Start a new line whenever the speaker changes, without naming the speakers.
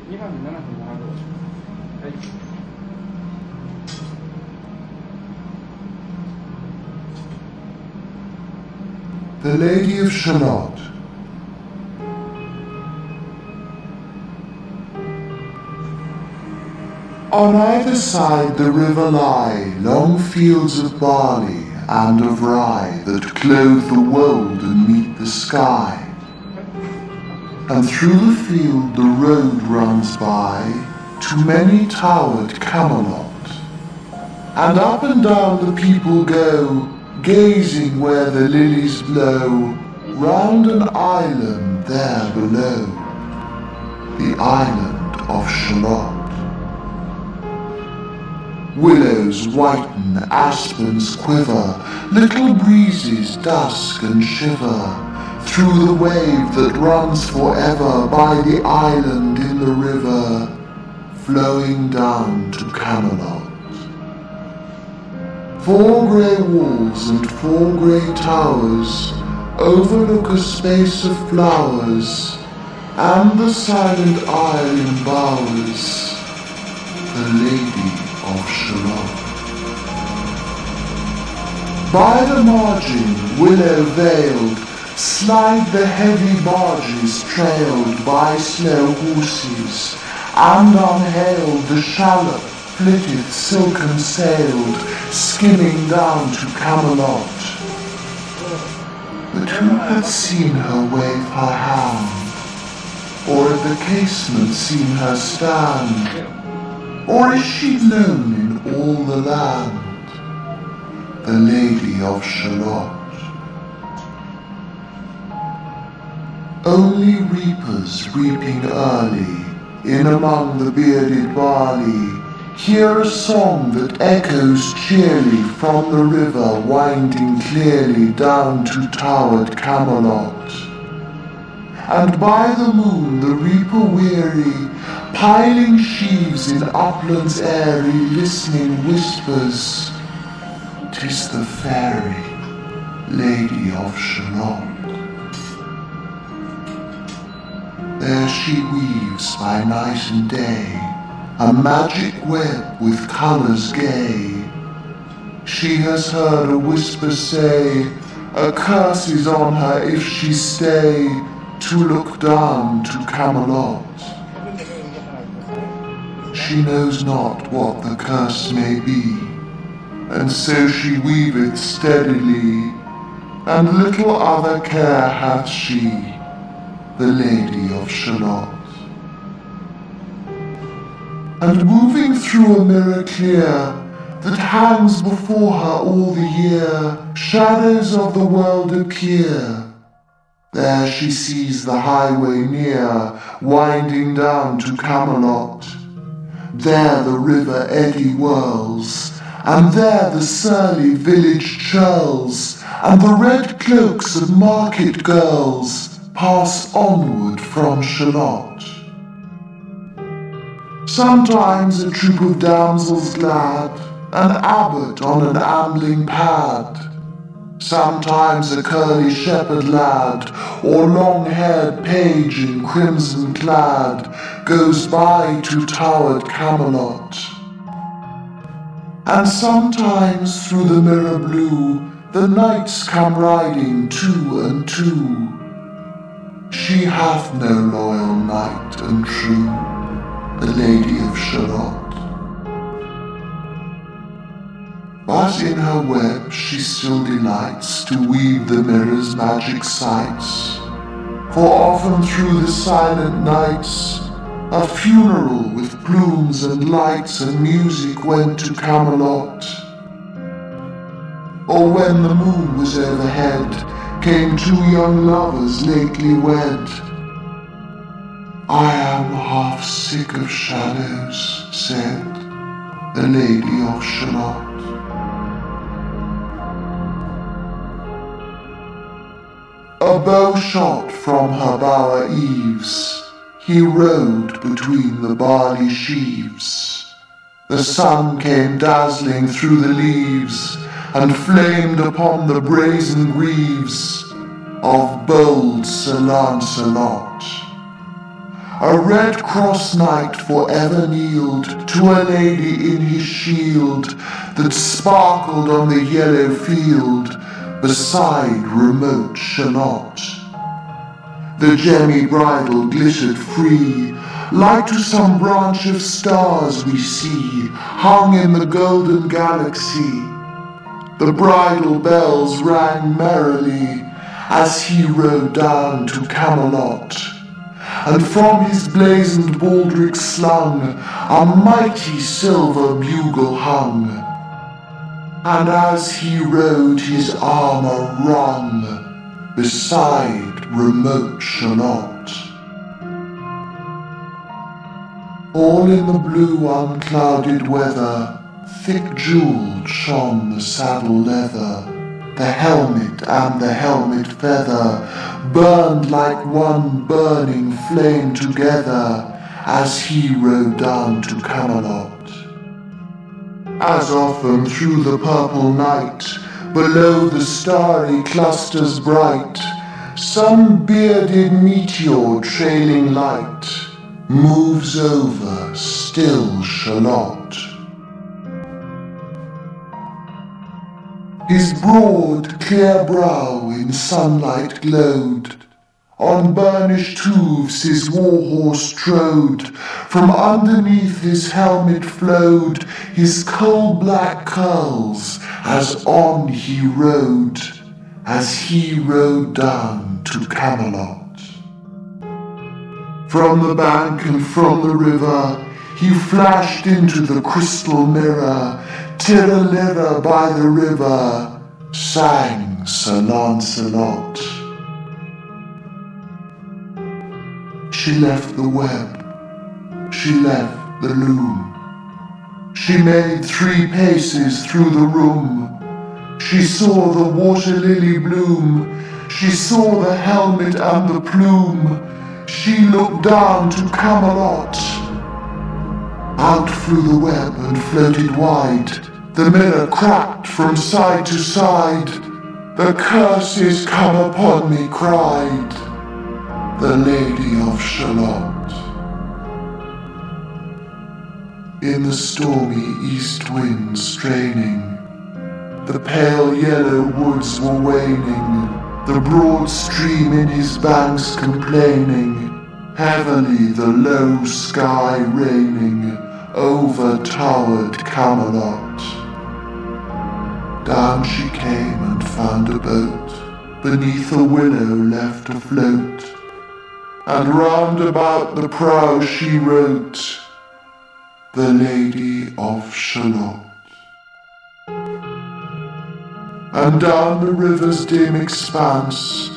The Lady of Shalott. On either side the river lie long fields of barley and of rye that clothe the wold and meet the sky. And through the field the road runs by to many-towered Camelot. And up and down the people go, gazing where the lilies blow, round an island there below, the island of Shalott. Willows whiten, aspens quiver, little breezes dusk and shiver, through the wave that runs forever by the island in the river, flowing down to Camelot. 4 grey walls and 4 grey towers overlook a space of flowers, and the silent isle embowers the Lady of Shalott. By the margin, willow veiled, slide the heavy barges trailed by slow horses, and unhailed the shallop flitteth silken sailed, skimming down to Camelot. But who hath seen her wave her hand, or at the casement seen her stand? Or is she known in all the land, the Lady of Shalott? Only reapers reaping early, in among the bearded barley, hear a song that echoes cheerly from the river winding clearly down to towered Camelot. And by the moon the reaper weary, piling sheaves in uplands airy, listening whispers, "'Tis the fairy Lady of Shalott." There she weaves by night and day a magic web with colours gay. She has heard a whisper say, a curse is on her if she stay to look down to Camelot. She knows not what the curse may be, and so she weaveth steadily, and little other care hath she, the Lady of Shalott. And moving through a mirror clear, that hangs before her all the year, shadows of the world appear. There she sees the highway near, winding down to Camelot. There the river eddy whirls, and there the surly village churls, and the red cloaks of market girls pass onward from Shalott. Sometimes a troop of damsels glad, an abbot on an ambling pad. Sometimes a curly shepherd lad, or long-haired page in crimson clad, goes by to towered Camelot. And sometimes through the mirror blue, the knights come riding 2 and 2. She hath no loyal knight and true, the Lady of Shalott. But in her web she still delights to weave the mirror's magic sights. For often through the silent nights, a funeral with plumes and lights and music went to Camelot. Or when the moon was overhead, came 2 young lovers lately wed. I am half sick of shadows, said the Lady of Shalott. A bow shot from her bower eaves, he rode between the barley sheaves. The sun came dazzling through the leaves, and flamed upon the brazen greaves of bold Sir Lancelot. A Red Cross knight forever kneeled to a lady in his shield that sparkled on the yellow field beside remote Shalott. The gemmy bridle glittered free, like to some branch of stars we see, hung in the golden galaxy. The bridal bells rang merrily as he rode down to Camelot, and from his blazoned baldric slung a mighty silver bugle hung, and as he rode his armour rung beside remote Shalott. All in the blue unclouded weather, thick jewelled shone the saddle leather, the helmet and the helmet feather burned like one burning flame together as he rode down to Camelot. As often through the purple night, below the starry clusters bright, some bearded meteor trailing light moves over still Shalott. His broad, clear brow in sunlight glowed, on burnished hooves his warhorse trode, from underneath his helmet flowed his coal-black curls as on he rode down to Camelot. From the bank and from the river he flashed into the crystal mirror, Tirra-lirra by the river sang Sir Lancelot. She left the web, she left the loom, she made 3 paces through the room. She saw the water lily bloom, she saw the helmet and the plume. She looked down to Camelot. Out flew the web and floated wide, the mirror cracked from side to side. The curses come upon me, cried the Lady of Shalott. In the stormy east wind straining, the pale yellow woods were waning, the broad stream in his banks complaining, heavily the low sky raining over towered Camelot. Down she came and found a boat beneath a willow left afloat, and round about the prow she wrote, the Lady of Shalott. And down the river's dim expanse